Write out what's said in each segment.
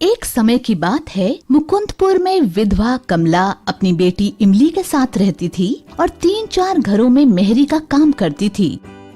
एक समय की बात है, मुकुंदपुर में विधवा कमला अपनी बेटी इमली के साथ रहती थी और 3-4 घरों में मेहरी का काम करती थी।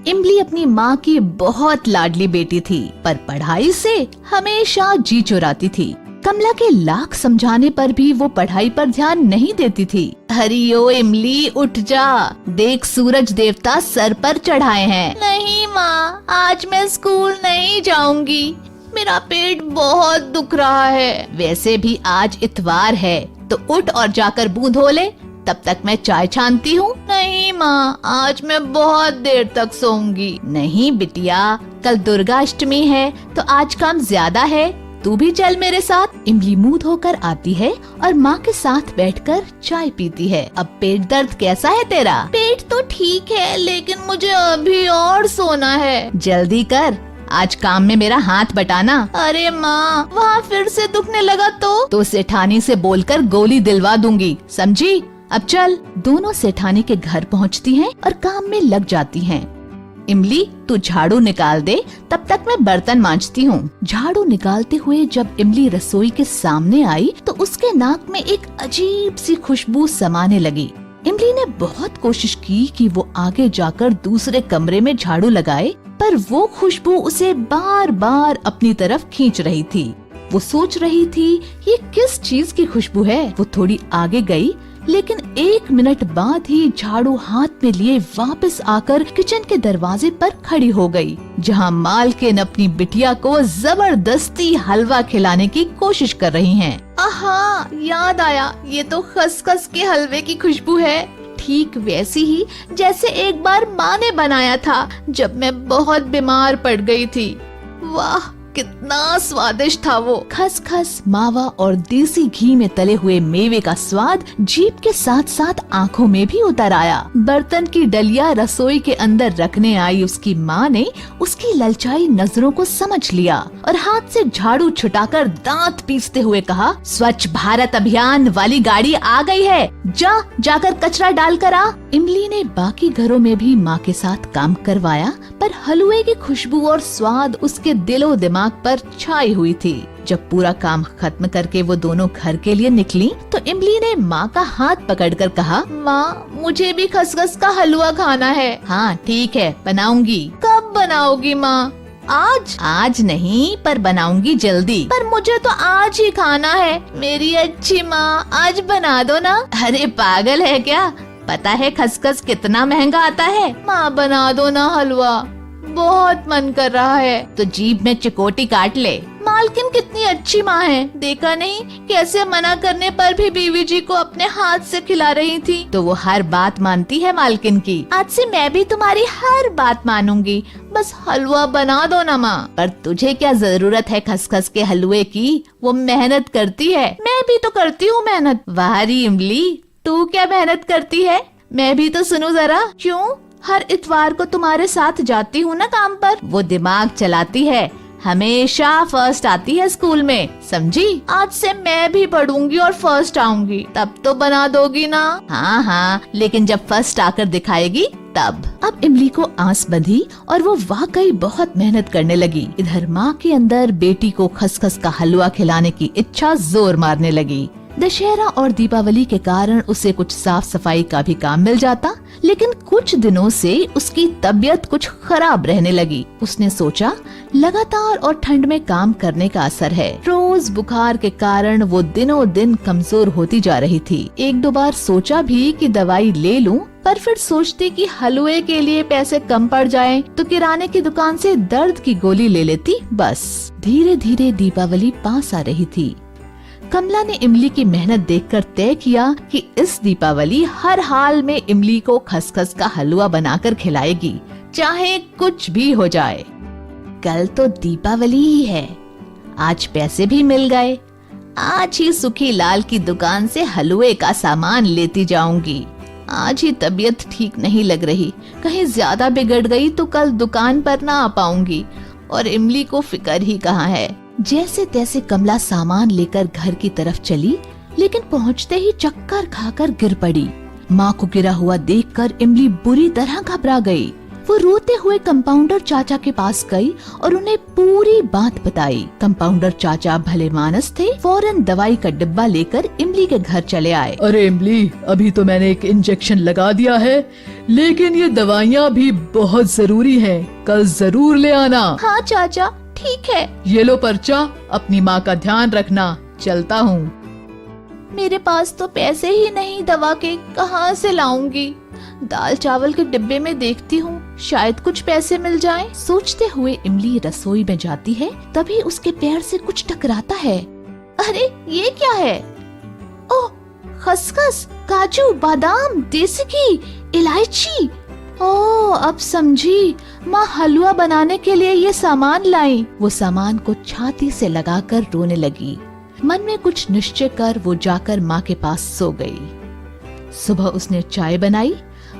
इमली अपनी माँ की बहुत लाडली बेटी थी, पर पढ़ाई से हमेशा जी चुराती थी। कमला के लाख समझाने पर भी वो पढ़ाई पर ध्यान नहीं देती थी। हरियो इमली, उठ जा, देख सूरज देवता सर पर चढ़ाए हैं। नहीं माँ, आज मैं स्कूल नहीं जाऊंगी, मेरा पेट बहुत दुख रहा है। वैसे भी आज इतवार है, तो उठ और जाकर मुंह धो ले, तब तक मैं चाय छानती हूँ। नहीं माँ, आज मैं बहुत देर तक सोऊंगी। नहीं बिटिया, कल दुर्गा अष्टमी है तो आज काम ज्यादा है, तू भी चल मेरे साथ। इमली मुंह धोकर आती है और माँ के साथ बैठकर चाय पीती है। अब पेट दर्द कैसा है तेरा? पेट तो ठीक है, लेकिन मुझे अभी और सोना है। जल्दी कर, आज काम में मेरा हाथ बटाना। अरे माँ, वहाँ फिर से दुखने लगा तो सेठानी से बोलकर गोली दिलवा दूंगी, समझी? अब चल। दोनों सेठानी के घर पहुँचती हैं और काम में लग जाती हैं। इमली, तू झाड़ू निकाल दे, तब तक मैं बर्तन मांजती हूँ। झाड़ू निकालते हुए जब इमली रसोई के सामने आई तो उसके नाक में एक अजीब सी खुशबू समाने लगी। इमली ने बहुत कोशिश की कि वो आगे जाकर दूसरे कमरे में झाड़ू लगाए, पर वो खुशबू उसे बार बार अपनी तरफ खींच रही थी। वो सोच रही थी ये किस चीज की खुशबू है। वो थोड़ी आगे गई, लेकिन 1 मिनट बाद ही झाड़ू हाथ में लिए वापस आकर किचन के दरवाजे पर खड़ी हो गई, जहां मालकिन अपनी बिटिया को जबरदस्ती हलवा खिलाने की कोशिश कर रही हैं। आहा, याद आया, ये तो खसखस के हलवे की खुशबू है, ठीक वैसी ही जैसे एक बार माँ ने बनाया था जब मैं बहुत बीमार पड़ गई थी। वाह, कितना स्वादिष्ट था वो। खसखस, मावा और देसी घी में तले हुए मेवे का स्वाद जीभ के साथ साथ आँखों में भी उतर आया। बर्तन की डलिया रसोई के अंदर रखने आई उसकी माँ ने उसकी ललचाई नजरों को समझ लिया और हाथ से झाड़ू छुटाकर दांत पीसते हुए कहा, स्वच्छ भारत अभियान वाली गाड़ी आ गई है, जाकर कचरा डाल कर आ। इमली ने बाकी घरों में भी माँ के साथ काम करवाया, पर हलवे की खुशबू और स्वाद उसके दिलो दिमाग पर छाई हुई थी। जब पूरा काम खत्म करके वो दोनों घर के लिए निकली तो इमली ने माँ का हाथ पकड़कर कहा, माँ, मुझे भी खसखस का हलवा खाना है। हाँ ठीक है, बनाऊंगी। कब बनाओगी माँ? आज नहीं, पर बनाऊंगी जल्दी। पर मुझे तो आज ही खाना है। मेरी अच्छी माँ, आज बना दो ना। अरे पागल है क्या? पता है खसखस कितना महंगा आता है? माँ बना दो ना हलवा, बहुत मन कर रहा है। तो जीभ में चिकोटी काट ले। मालकिन कितनी अच्छी माँ है, देखा नहीं कैसे मना करने पर भी बीवी जी को अपने हाथ से खिला रही थी। तो वो हर बात मानती है मालकिन की। आज से मैं भी तुम्हारी हर बात मानूंगी, बस हलवा बना दो ना माँ। पर तुझे क्या जरूरत है खसखस के हलवे की? वो मेहनत करती है। मैं भी तो करती हूँ मेहनत। वाहरी इमली, तू क्या मेहनत करती है? मैं भी तो सुनो जरा। क्यों? हर इतवार को तुम्हारे साथ जाती हूँ ना काम पर। वो दिमाग चलाती है, हमेशा फर्स्ट आती है स्कूल में, समझी? आज से मैं भी पढ़ूंगी और फर्स्ट आऊंगी, तब तो बना दोगी ना? हाँ, लेकिन जब फर्स्ट आकर दिखाएगी तब। अब इमली को आस बंधी और वो वाकई बहुत मेहनत करने लगी। इधर माँ के अंदर बेटी को खसखस का हलवा खिलाने की इच्छा जोर मारने लगी। दशहरा और दीपावली के कारण उसे कुछ साफ सफाई का भी काम मिल जाता, लेकिन कुछ दिनों से उसकी तबीयत कुछ खराब रहने लगी। उसने सोचा लगातार और ठंड में काम करने का असर है। रोज बुखार के कारण वो दिनों दिन कमजोर होती जा रही थी। 1-2 बार सोचा भी कि दवाई ले लूं, पर फिर सोचती कि हलवे के लिए पैसे कम पड़ जाएं, तो किराने की दुकान से दर्द की गोली ले लेती बस। धीरे धीरे दीपावली पास आ रही थी। कमला ने इमली की मेहनत देखकर तय किया कि इस दीपावली हर हाल में इमली को खसखस का हलवा बनाकर खिलाएगी, चाहे कुछ भी हो जाए। कल तो दीपावली ही है, आज पैसे भी मिल गए। आज ही सुखी लाल की दुकान से हलवे का सामान लेती जाऊंगी। आज ही तबीयत ठीक नहीं लग रही, कहीं ज्यादा बिगड़ गई तो कल दुकान पर ना आ पाऊंगी, और इमली को फिक्र ही कहाँ है। जैसे तैसे कमला सामान लेकर घर की तरफ चली, लेकिन पहुंचते ही चक्कर खाकर गिर पड़ी। माँ को गिरा हुआ देखकर इमली बुरी तरह घबरा गई। वो रोते हुए कंपाउंडर चाचा के पास गई और उन्हें पूरी बात बताई। कंपाउंडर चाचा भले मानस थे, फौरन दवाई का डिब्बा लेकर इमली के घर चले आए। अरे इमली, अभी तो मैंने एक इंजेक्शन लगा दिया है, लेकिन ये दवाइयाँ भी बहुत जरूरी हैं। कल जरूर ले आना। हाँ चाचा, ठीक है। ये लो पर्चा, अपनी माँ का ध्यान रखना। चलता हूँ। मेरे पास तो पैसे ही नहीं दवा के, कहाँ से लाऊंगी? दाल चावल के डिब्बे में देखती हूँ, शायद कुछ पैसे मिल जाएं। सोचते हुए इमली रसोई में जाती है, तभी उसके पैर से कुछ टकराता है। अरे ये क्या है? ओह, खसखस, काजू, बादाम, देसी घी, इलायची। ओह, अब समझी, माँ हलवा बनाने के लिए ये सामान लाई। वो सामान को छाती से लगाकर रोने लगी। मन में कुछ निश्चय कर वो जाकर माँ के पास सो गई। सुबह उसने चाय बनाई,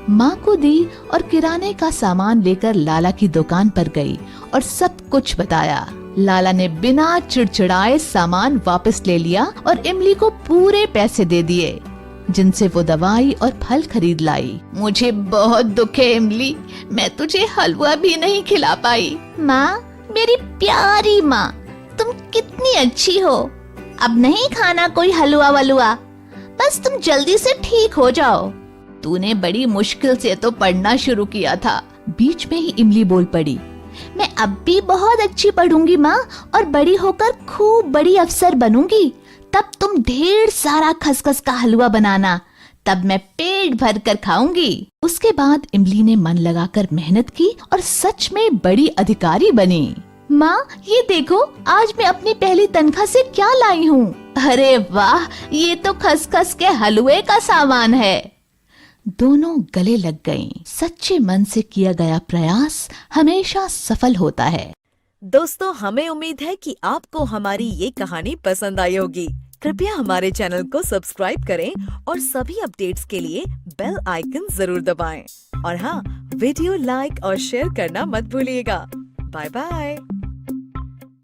माँ को दी और किराने का सामान लेकर लाला की दुकान पर गई और सब कुछ बताया। लाला ने बिना चिड़चिड़ाए सामान वापस ले लिया और इमली को पूरे पैसे दे दिए, जिनसे वो दवाई और फल खरीद लाई। मुझे बहुत दुख है इमली, मैं तुझे हलवा भी नहीं खिला पाई। माँ, मेरी प्यारी माँ, तुम कितनी अच्छी हो। अब नहीं खाना कोई हलवा वलुआ, बस तुम जल्दी से ठीक हो जाओ। तूने बड़ी मुश्किल से तो पढ़ना शुरू किया था। बीच में ही इमली बोल पड़ी, मैं अब भी बहुत अच्छी पढ़ूंगी माँ, और बड़ी होकर खूब बड़ी अफसर बनूंगी। तब तुम ढेर सारा खसखस का हलवा बनाना, तब मैं पेट भर कर खाऊंगी। उसके बाद इमली ने मन लगाकर मेहनत की और सच में बड़ी अधिकारी बनी। माँ, ये देखो, आज मैं अपनी पहली तनख्वाह से क्या लाई हूँ। अरे वाह, ये तो खसखस के हलवे का सामान है। दोनों गले लग गईं। सच्चे मन से किया गया प्रयास हमेशा सफल होता है। दोस्तों, हमें उम्मीद है कि आपको हमारी ये कहानी पसंद आई होगी। कृपया हमारे चैनल को सब्सक्राइब करें और सभी अपडेट्स के लिए बेल आइकन जरूर दबाएं। और हाँ, वीडियो लाइक और शेयर करना मत भूलिएगा। Bye bye.